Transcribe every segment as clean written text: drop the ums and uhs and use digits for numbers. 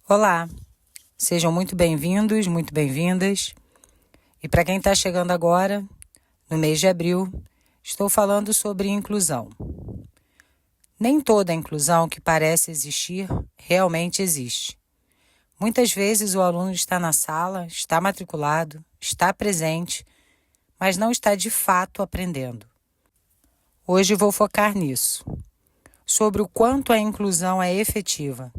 Olá, sejam muito bem-vindos, muito bem-vindas. E para quem está chegando agora, no mês de abril, estou falando sobre inclusão. Nem toda inclusão que parece existir realmente existe. Muitas vezes o aluno está na sala, está matriculado, está presente, mas não está de fato aprendendo. Hoje vou focar nisso, sobre o quanto a inclusão é efetiva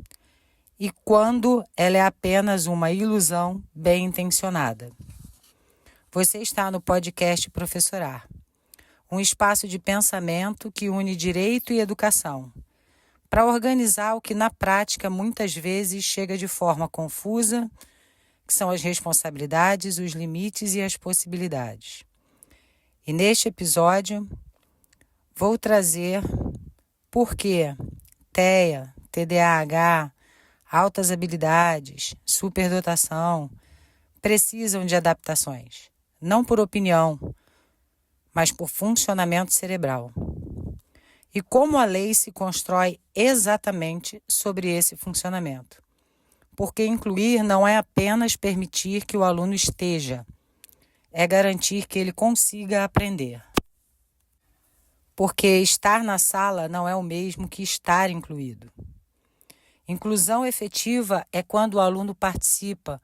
e quando ela é apenas uma ilusão bem intencionada. Você está no podcast Professorar, um espaço de pensamento que une direito e educação, para organizar o que na prática muitas vezes chega de forma confusa, que são as responsabilidades, os limites e as possibilidades. E neste episódio, vou trazer por que TEA, TDAH, altas habilidades, superdotação, precisam de adaptações, não por opinião, mas por funcionamento cerebral. E como a lei se constrói exatamente sobre esse funcionamento. Porque incluir não é apenas permitir que o aluno esteja, é garantir que ele consiga aprender. Porque estar na sala não é o mesmo que estar incluído. Inclusão efetiva é quando o aluno participa,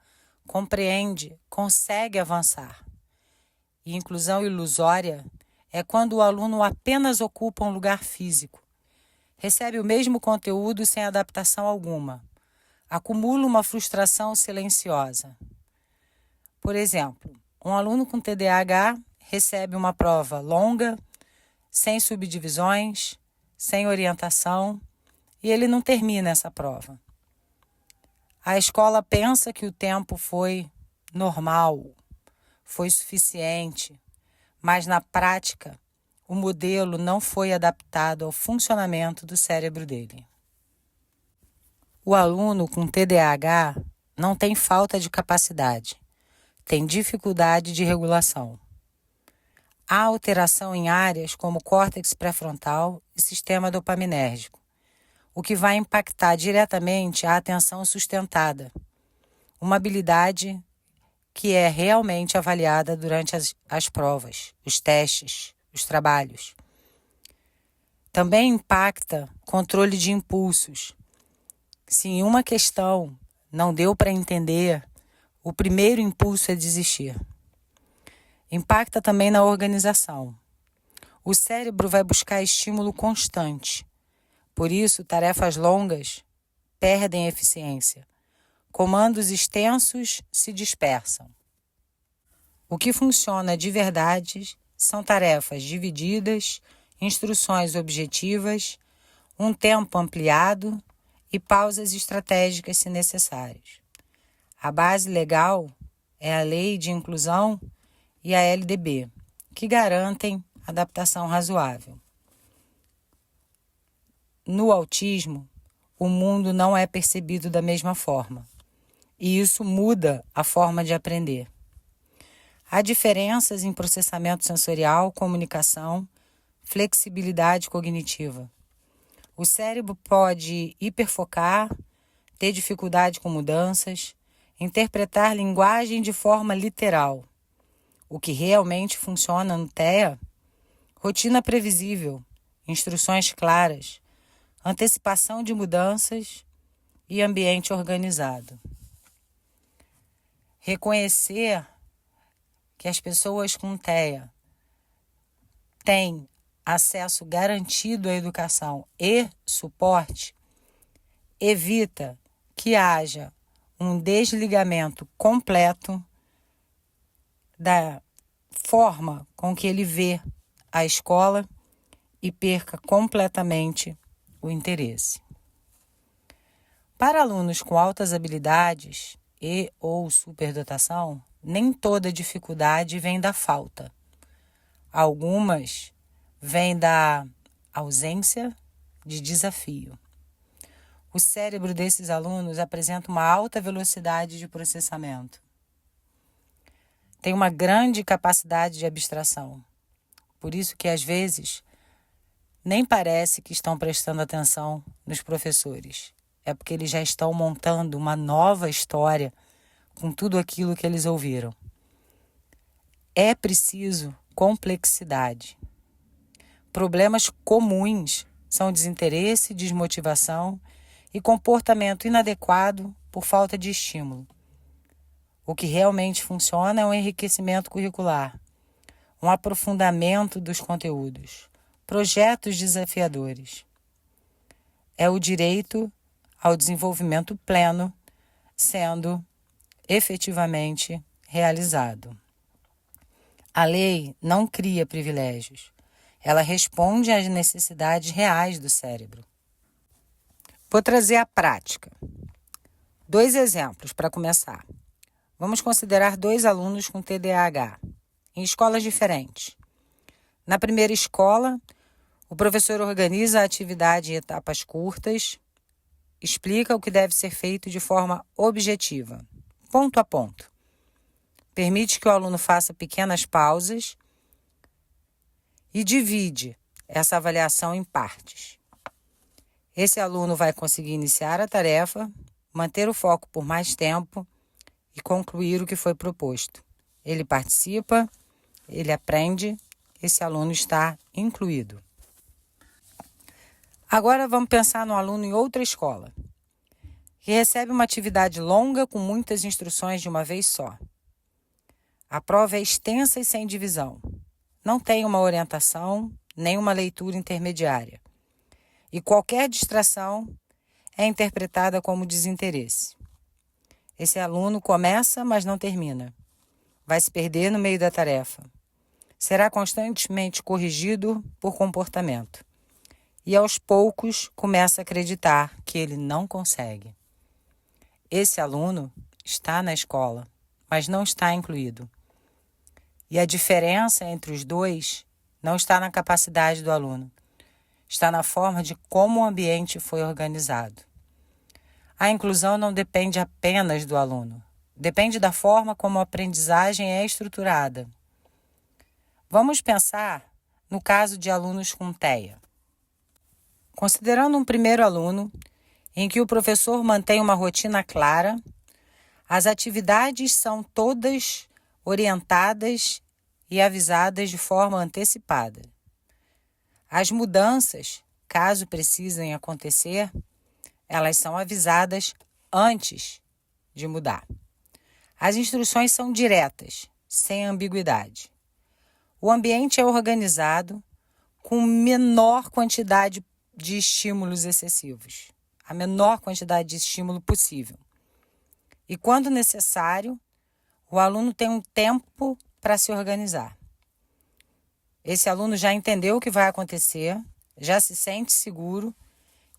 compreende, consegue avançar. E inclusão ilusória é quando o aluno apenas ocupa um lugar físico, recebe o mesmo conteúdo sem adaptação alguma, acumula uma frustração silenciosa. Por exemplo, um aluno com TDAH recebe uma prova longa, sem subdivisões, sem orientação, e ele não termina essa prova. A escola pensa que o tempo foi normal, foi suficiente, mas na prática, o modelo não foi adaptado ao funcionamento do cérebro dele. O aluno com TDAH não tem falta de capacidade, tem dificuldade de regulação. Há alteração em áreas como córtex pré-frontal e sistema dopaminérgico, o que vai impactar diretamente a atenção sustentada, uma habilidade que é realmente avaliada durante as provas, os testes, os trabalhos. Também impacta controle de impulsos. Se em uma questão não deu para entender, o primeiro impulso é desistir. Impacta também na organização. O cérebro vai buscar estímulo constante. Por isso, tarefas longas perdem eficiência. Comandos extensos se dispersam. O que funciona de verdade são tarefas divididas, instruções objetivas, um tempo ampliado e pausas estratégicas se necessárias. A base legal é a Lei de Inclusão e a LDB, que garantem adaptação razoável. No autismo, o mundo não é percebido da mesma forma, e isso muda a forma de aprender. Há diferenças em processamento sensorial, comunicação, flexibilidade cognitiva. O cérebro pode hiperfocar, ter dificuldade com mudanças, interpretar linguagem de forma literal. O que realmente funciona no TEA? Rotina previsível, instruções claras, antecipação de mudanças e ambiente organizado. Reconhecer que as pessoas com TEA têm acesso garantido à educação e suporte evita que haja um desligamento completo da forma com que ele vê a escola e perca completamente o interesse. Para alunos com altas habilidades e ou superdotação, nem toda dificuldade vem da falta. Algumas vêm da ausência de desafio. O cérebro desses alunos apresenta uma alta velocidade de processamento. Tem uma grande capacidade de abstração. Por isso que, às vezes, nem parece que estão prestando atenção nos professores. é porque eles já estão montando uma nova história com tudo aquilo que eles ouviram. É preciso complexidade. Problemas comuns são desinteresse, desmotivação e comportamento inadequado por falta de estímulo. O que realmente funciona é um enriquecimento curricular, um aprofundamento dos conteúdos, projetos desafiadores. É o direito ao desenvolvimento pleno sendo efetivamente realizado. A lei não cria privilégios. Ela responde às necessidades reais do cérebro. Vou trazer a prática. 2 exemplos para começar. Vamos considerar 2 alunos com TDAH, em escolas diferentes. Na primeira escola, o professor organiza a atividade em etapas curtas, explica o que deve ser feito de forma objetiva, ponto a ponto. Permite que o aluno faça pequenas pausas e divide essa avaliação em partes. Esse aluno vai conseguir iniciar a tarefa, manter o foco por mais tempo e concluir o que foi proposto. Ele participa, ele aprende, esse aluno está incluído. Agora vamos pensar no aluno em outra escola, que recebe uma atividade longa com muitas instruções de uma vez só. A prova é extensa e sem divisão. Não tem uma orientação, nem uma leitura intermediária. E qualquer distração é interpretada como desinteresse. Esse aluno começa, mas não termina. Vai se perder no meio da tarefa. Será constantemente corrigido por comportamento. E aos poucos começa a acreditar que ele não consegue. Esse aluno está na escola, mas não está incluído. E a diferença entre os dois não está na capacidade do aluno, está na forma de como o ambiente foi organizado. A inclusão não depende apenas do aluno, depende da forma como a aprendizagem é estruturada. Vamos pensar no caso de alunos com TEA. Considerando um primeiro aluno, em que o professor mantém uma rotina clara, as atividades são todas orientadas e avisadas de forma antecipada. As mudanças, caso precisem acontecer, elas são avisadas antes de mudar. As instruções são diretas, sem ambiguidade. O ambiente é organizado com menor quantidade de estímulos excessivos, a menor quantidade de estímulo possível. E quando necessário, o aluno tem um tempo para se organizar. Esse aluno já entendeu o que vai acontecer, já se sente seguro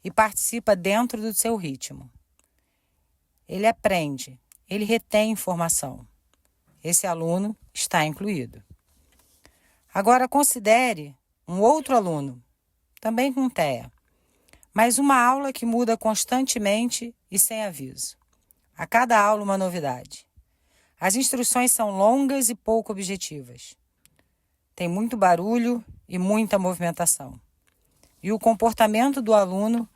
e participa dentro do seu ritmo. Ele aprende, ele retém informação. Esse aluno está incluído. Agora considere um outro aluno, também com TEA, mas uma aula que muda constantemente e sem aviso. A cada aula uma novidade. As instruções são longas e pouco objetivas. Tem muito barulho e muita movimentação. E o comportamento do aluno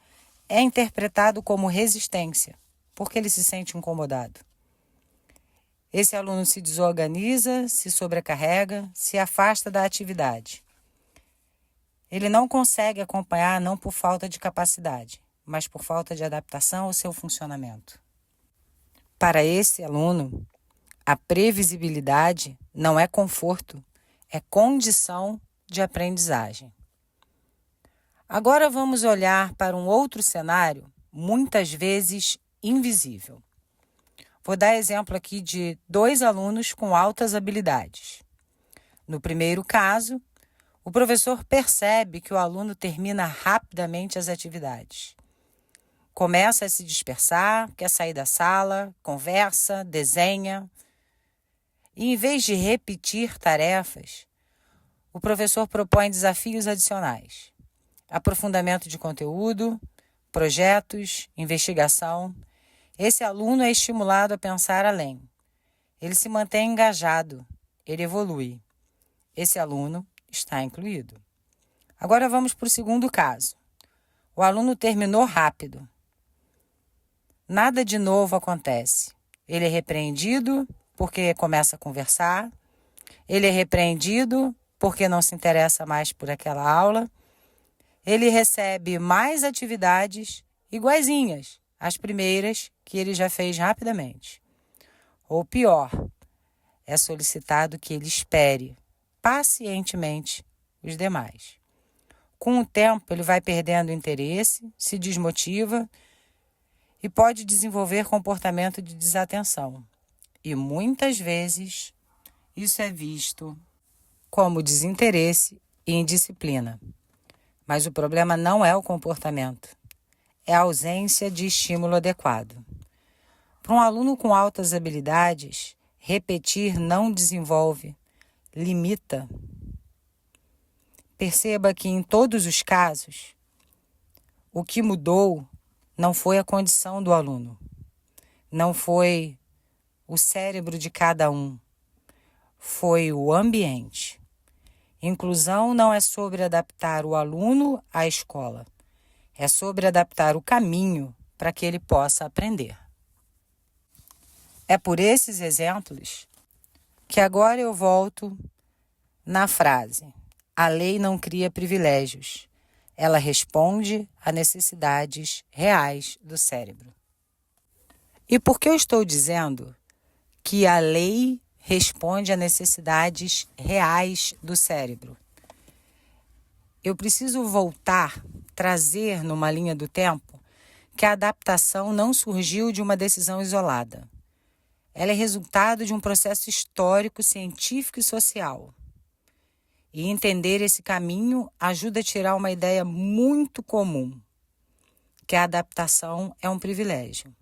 é interpretado como resistência, porque ele se sente incomodado. Esse aluno se desorganiza, se sobrecarrega, se afasta da atividade. Ele não consegue acompanhar não por falta de capacidade, mas por falta de adaptação ao seu funcionamento. Para esse aluno, a previsibilidade não é conforto, é condição de aprendizagem. Agora vamos olhar para um outro cenário, muitas vezes invisível. Vou dar exemplo aqui de 2 alunos com altas habilidades. No primeiro caso, o professor percebe que o aluno termina rapidamente as atividades. Começa a se dispersar, quer sair da sala, conversa, desenha. E em vez de repetir tarefas, o professor propõe desafios adicionais. Aprofundamento de conteúdo, projetos, investigação. Esse aluno é estimulado a pensar além. Ele se mantém engajado, ele evolui. Esse aluno está incluído. Agora vamos para o segundo caso. O aluno terminou rápido. nada de novo acontece. Ele é repreendido porque começa a conversar, ele é repreendido porque não se interessa mais por aquela aula, ele recebe mais atividades iguaizinhas às primeiras que ele já fez rapidamente. Ou pior, é solicitado que ele espere pacientemente os demais. Com o tempo, ele vai perdendo interesse, se desmotiva e pode desenvolver comportamento de desatenção. E muitas vezes isso é visto como desinteresse e indisciplina. Mas o problema não é o comportamento, é a ausência de estímulo adequado. Para um aluno com altas habilidades, repetir não desenvolve, limita. Perceba que em todos os casos, o que mudou não foi a condição do aluno, não foi o cérebro de cada um, foi o ambiente. Inclusão não é sobre adaptar o aluno à escola, é sobre adaptar o caminho para que ele possa aprender. É por esses exemplos que agora eu volto na frase: a lei não cria privilégios, ela responde a necessidades reais do cérebro. E por que eu estou dizendo que a lei responde a necessidades reais do cérebro? Eu preciso voltar, trazer numa linha do tempo que a adaptação não surgiu de uma decisão isolada. Ela é resultado de um processo histórico, científico e social. E entender esse caminho ajuda a tirar uma ideia muito comum, que a adaptação é um privilégio.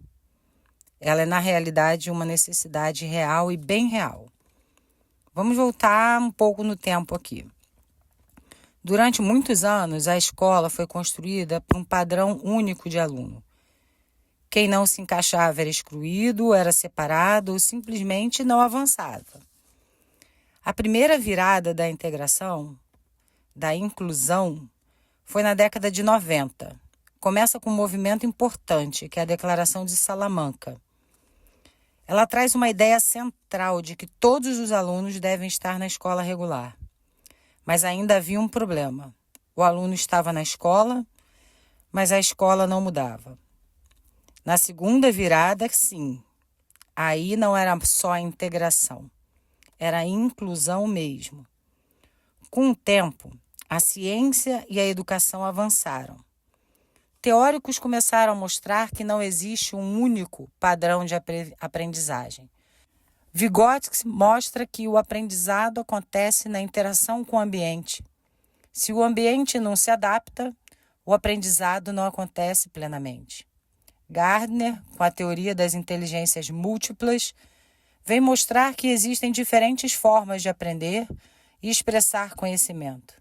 Ela é, na realidade, uma necessidade real e bem real. Vamos voltar um pouco no tempo aqui. Durante muitos anos, a escola foi construída por um padrão único de aluno. Quem não se encaixava era excluído, era separado ou simplesmente não avançava. A primeira virada da integração, da inclusão, foi na década de 90. Começa com um movimento importante, que é a Declaração de Salamanca. Ela traz uma ideia central de que todos os alunos devem estar na escola regular. Mas ainda havia um problema. O aluno estava na escola, mas a escola não mudava. Na segunda virada, sim. Aí não era só a integração. Era a inclusão mesmo. Com o tempo, a ciência e a educação avançaram. Teóricos começaram a mostrar que não existe um único padrão de aprendizagem. Vygotsky mostra que o aprendizado acontece na interação com o ambiente. Se o ambiente não se adapta, o aprendizado não acontece plenamente. Gardner, com a teoria das inteligências múltiplas, vem mostrar que existem diferentes formas de aprender e expressar conhecimento.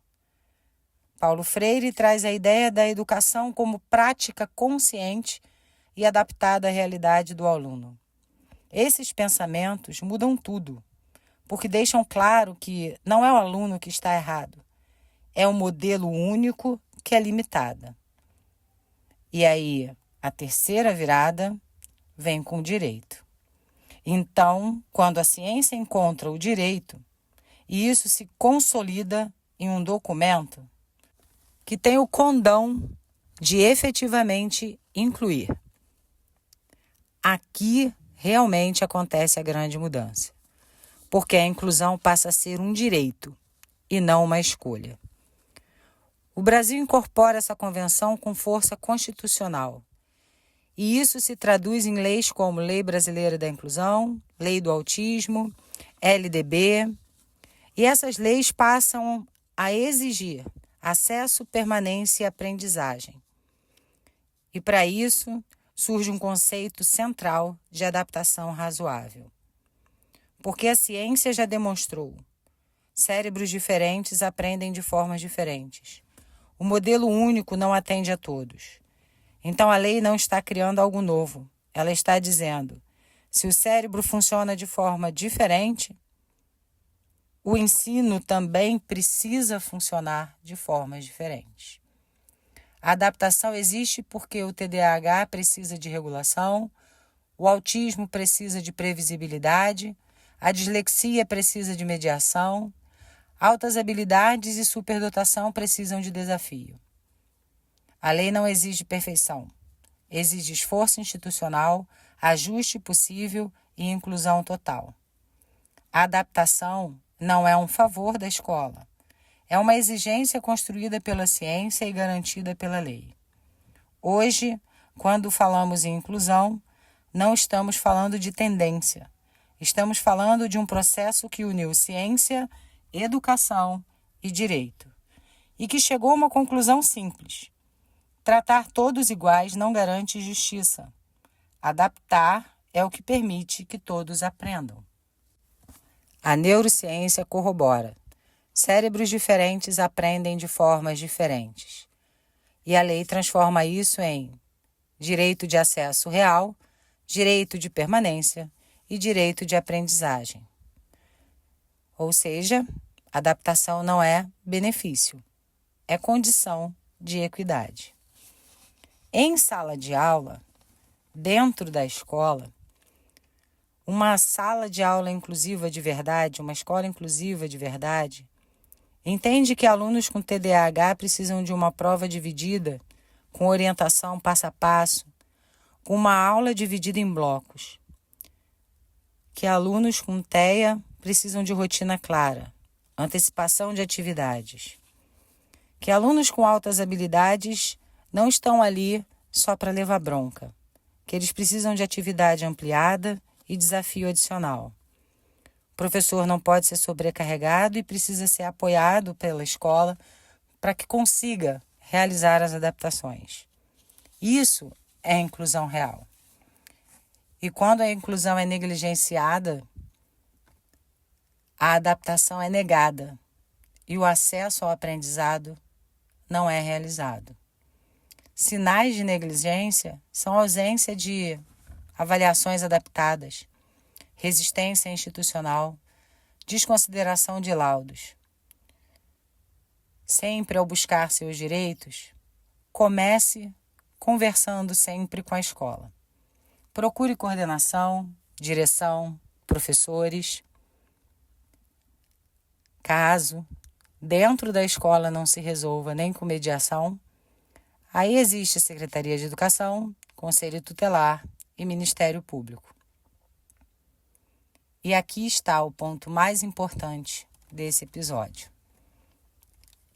Paulo Freire traz a ideia da educação como prática consciente e adaptada à realidade do aluno. Esses pensamentos mudam tudo, porque deixam claro que não é o aluno que está errado, é um modelo único que é limitada. E aí, a terceira virada vem com o direito. Então, quando a ciência encontra o direito, e isso se consolida em um documento que tem o condão de efetivamente incluir. Aqui realmente acontece a grande mudança, porque a inclusão passa a ser um direito e não uma escolha. O Brasil incorpora essa convenção com força constitucional, e isso se traduz em leis como Lei Brasileira da Inclusão, Lei do Autismo, LDB, e essas leis passam a exigir acesso, permanência e aprendizagem. E para isso surge um conceito central de adaptação razoável. Porque a ciência já demonstrou, cérebros diferentes aprendem de formas diferentes. O modelo único não atende a todos. Então a lei não está criando algo novo. Ela está dizendo, se o cérebro funciona de forma diferente, o ensino também precisa funcionar de formas diferentes. A adaptação existe porque o TDAH precisa de regulação, o autismo precisa de previsibilidade, a dislexia precisa de mediação, altas habilidades e superdotação precisam de desafio. A lei não exige perfeição, exige esforço institucional, ajuste possível e inclusão total. A adaptação não é um favor da escola, é uma exigência construída pela ciência e garantida pela lei. Hoje, quando falamos em inclusão, não estamos falando de tendência, estamos falando de um processo que uniu ciência, educação e direito, e que chegou a uma conclusão simples. Tratar todos iguais não garante justiça. Adaptar é o que permite que todos aprendam. A neurociência corrobora. Cérebros diferentes aprendem de formas diferentes. E a lei transforma isso em direito de acesso real, direito de permanência e direito de aprendizagem. Ou seja, adaptação não é benefício, é condição de equidade. Em sala de aula, dentro da escola, uma sala de aula inclusiva de verdade, uma escola inclusiva de verdade, entende que alunos com TDAH precisam de uma prova dividida, com orientação passo a passo, com uma aula dividida em blocos. Que alunos com TEA precisam de rotina clara, antecipação de atividades. Que alunos com altas habilidades não estão ali só para levar bronca, que eles precisam de atividade ampliada e desafio adicional. O professor não pode ser sobrecarregado e precisa ser apoiado pela escola para que consiga realizar as adaptações. Isso é inclusão real. E quando a inclusão é negligenciada, a adaptação é negada e o acesso ao aprendizado não é realizado. Sinais de negligência são ausência de avaliações adaptadas, resistência institucional, desconsideração de laudos. Sempre ao buscar seus direitos, comece conversando sempre com a escola. Procure coordenação, direção, professores. Caso dentro da escola não se resolva nem com mediação, aí existe a Secretaria de Educação, Conselho Tutelar e Ministério Público. E aqui está o ponto mais importante desse episódio.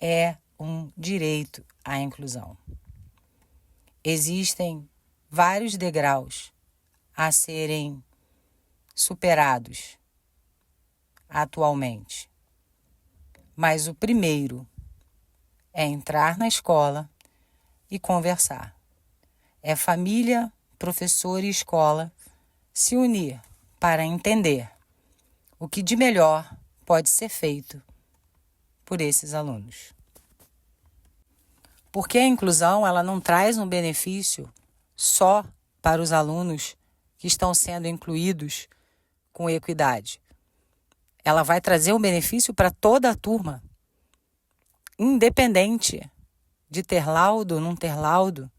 É um direito à inclusão. Existem vários degraus a serem superados atualmente. Mas o primeiro é entrar na escola e conversar. É família, professor e escola se unir para entender o que de melhor pode ser feito por esses alunos. Porque a inclusão ela não traz um benefício só para os alunos que estão sendo incluídos com equidade. Ela vai trazer um benefício para toda a turma, independente de ter laudo ou não ter laudo.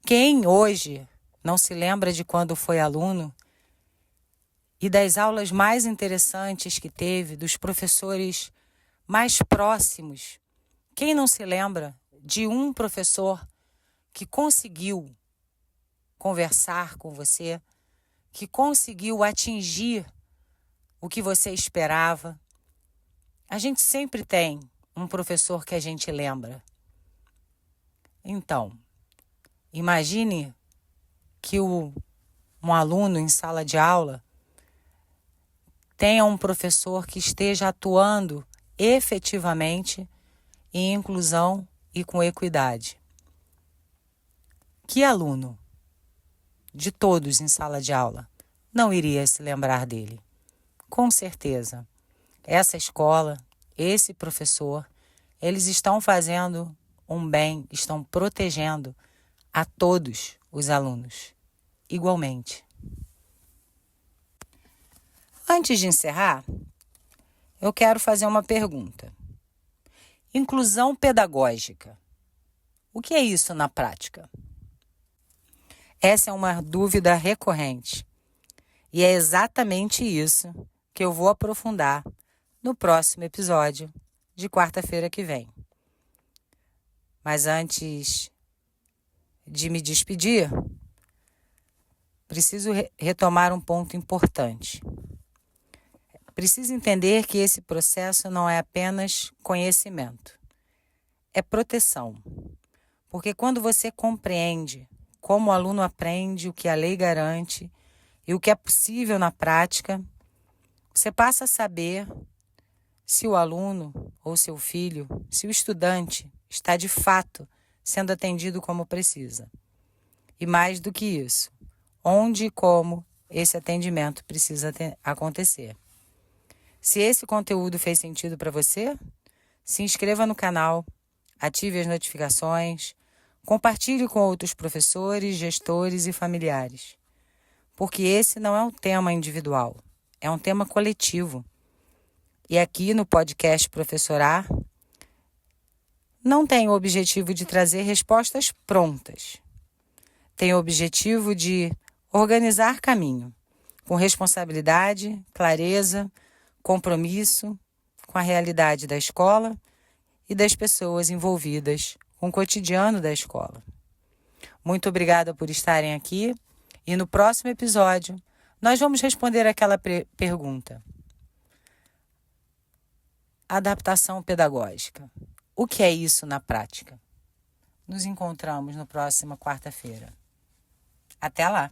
Quem hoje não se lembra de quando foi aluno e das aulas mais interessantes que teve, dos professores mais próximos? Quem não se lembra de um professor que conseguiu conversar com você, que conseguiu atingir o que você esperava? A gente sempre tem um professor que a gente lembra. Então, imagine que um aluno em sala de aula tenha um professor que esteja atuando efetivamente em inclusão e com equidade. Que aluno de todos em sala de aula não iria se lembrar dele? Com certeza. Essa escola, esse professor, eles estão fazendo um bem, estão protegendo a todos os alunos, igualmente. Antes de encerrar, eu quero fazer uma pergunta. Inclusão pedagógica O que é isso na prática? Essa é uma dúvida recorrente. E é exatamente isso que eu vou aprofundar no próximo episódio de quarta-feira que vem. Mas antes de me despedir, preciso retomar um ponto importante. Preciso entender que esse processo não é apenas conhecimento, é proteção. Porque quando você compreende como o aluno aprende o que a lei garante e o que é possível na prática, você passa a saber se o aluno ou seu filho, se o estudante está de fato sendo atendido como precisa. E mais do que isso, onde e como esse atendimento precisa acontecer. Se esse conteúdo fez sentido para você, se inscreva no canal, ative as notificações, compartilhe com outros professores, gestores e familiares. Porque esse não é um tema individual, é um tema coletivo. E aqui no podcast Professorar, não tem o objetivo de trazer respostas prontas. Tem o objetivo de organizar caminho, com responsabilidade, clareza, compromisso com a realidade da escola e das pessoas envolvidas com o cotidiano da escola. Muito obrigada por estarem aqui e no próximo episódio nós vamos responder aquela pergunta. Adaptação pedagógica. O que é isso na prática? Nos encontramos na próxima quarta-feira. Até lá!